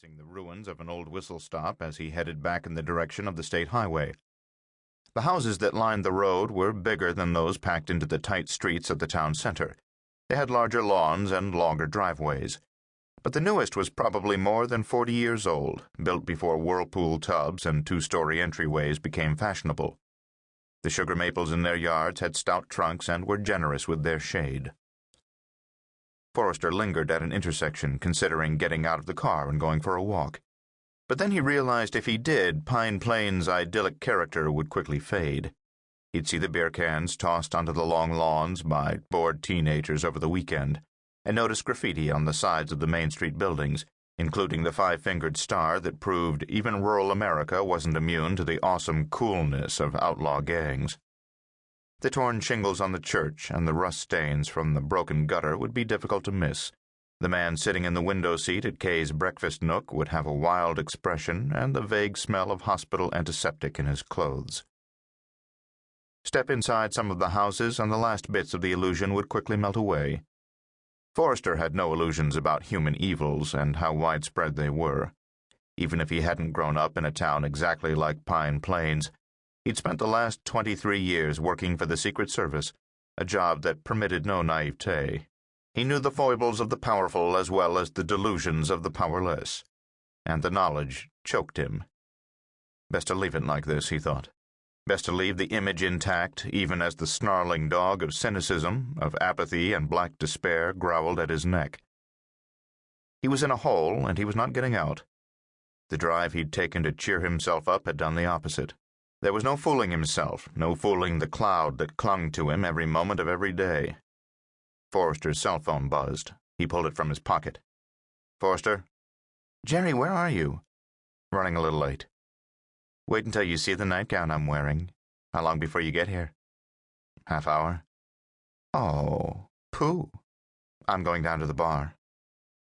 passing the ruins of an old whistle stop as he headed back in the direction of the state highway. The houses that lined the road were bigger than those packed into the tight streets of the town center. They had larger lawns and longer driveways. But the newest was probably more than 40 years old, built before whirlpool tubs and two-story entryways became fashionable. The sugar maples in their yards had stout trunks and were generous with their shade. Forrester lingered at an intersection, considering getting out of the car and going for a walk. But then he realized if he did, Pine Plains' idyllic character would quickly fade. He'd see the beer cans tossed onto the long lawns by bored teenagers over the weekend, and notice graffiti on the sides of the Main Street buildings, including the five-fingered star that proved even rural America wasn't immune to the awesome coolness of outlaw gangs. The torn shingles on the church and the rust stains from the broken gutter would be difficult to miss. The man sitting in the window seat at Kay's breakfast nook would have a wild expression and the vague smell of hospital antiseptic in his clothes. Step inside some of the houses and the last bits of the illusion would quickly melt away. Forrester had no illusions about human evils and how widespread they were. Even if he hadn't grown up in a town exactly like Pine Plains, he'd spent the last 23 years working for the Secret Service, a job that permitted no naivete. He knew the foibles of the powerful as well as the delusions of the powerless, and the knowledge choked him. Best to leave it like this, he thought. Best to leave the image intact, even as the snarling dog of cynicism, of apathy and black despair growled at his neck. He was in a hole, and he was not getting out. The drive he'd taken to cheer himself up had done the opposite. There was no fooling himself, no fooling the cloud that clung to him every moment of every day. Forrester's cell phone buzzed. He pulled it from his pocket. "Forrester?" "Jerry, where are you?" "Running a little late." "Wait until you see the nightgown I'm wearing. How long before you get here?" "Half hour." "Oh, pooh. I'm going down to the bar."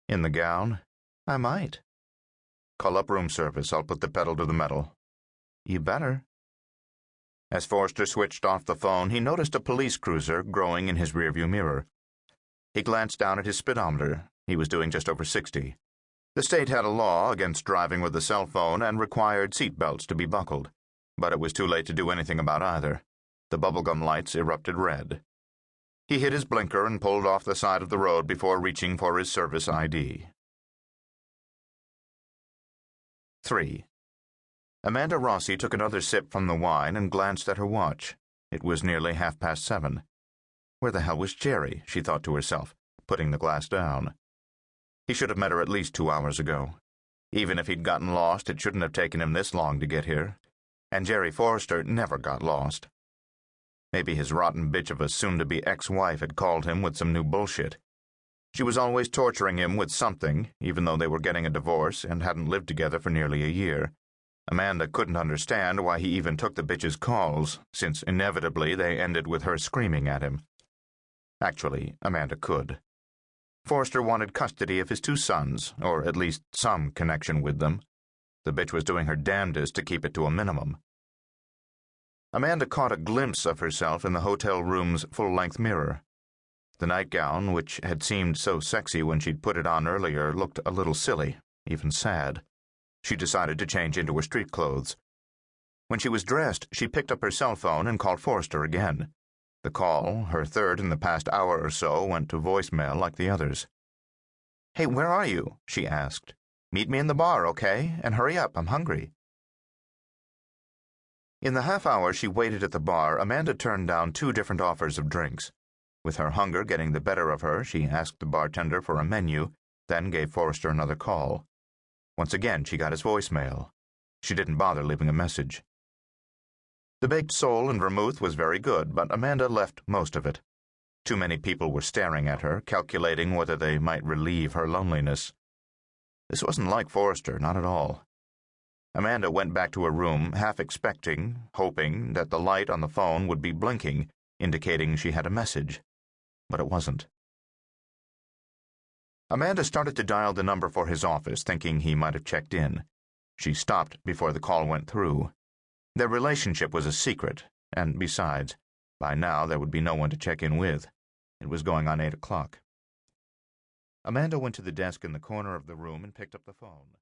"In the gown?" "I might." "Call up room service. I'll put the pedal to the metal." "You better." As Forrester switched off the phone, he noticed a police cruiser growing in his rearview mirror. He glanced down at his speedometer. He was doing just over 60. The state had a law against driving with a cell phone and required seat belts to be buckled, but it was too late to do anything about either. The bubblegum lights erupted red. He hit his blinker and pulled off the side of the road before reaching for his service ID. 3. Amanda Rossi took another sip from the wine and glanced at her watch. It was nearly 7:30. Where the hell was Jerry, she thought to herself, putting the glass down. He should have met her at least 2 hours ago. Even if he'd gotten lost, it shouldn't have taken him this long to get here. And Jerry Forrester never got lost. Maybe his rotten bitch of a soon-to-be ex-wife had called him with some new bullshit. She was always torturing him with something, even though they were getting a divorce and hadn't lived together for nearly a year. Amanda couldn't understand why he even took the bitch's calls, since inevitably they ended with her screaming at him. Actually, Amanda could. Forrester wanted custody of his 2 sons, or at least some connection with them. The bitch was doing her damnedest to keep it to a minimum. Amanda caught a glimpse of herself in the hotel room's full-length mirror. The nightgown, which had seemed so sexy when she'd put it on earlier, looked a little silly, even sad. She decided to change into her street clothes. When she was dressed, she picked up her cell phone and called Forrester again. The call, her third in the past hour or so, went to voicemail like the others. "Hey, where are you?" she asked. "Meet me in the bar, okay? And hurry up, I'm hungry." In the half hour she waited at the bar, Amanda turned down 2 different offers of drinks. With her hunger getting the better of her, she asked the bartender for a menu, then gave Forrester another call. Once again, she got his voicemail. She didn't bother leaving a message. The baked sole and vermouth was very good, but Amanda left most of it. Too many people were staring at her, calculating whether they might relieve her loneliness. This wasn't like Forrester, not at all. Amanda went back to her room, half expecting, hoping that the light on the phone would be blinking, indicating she had a message. But it wasn't. Amanda started to dial the number for his office, thinking he might have checked in. She stopped before the call went through. Their relationship was a secret, and besides, by now there would be no one to check in with. It was going on 8 o'clock. Amanda went to the desk in the corner of the room and picked up the phone.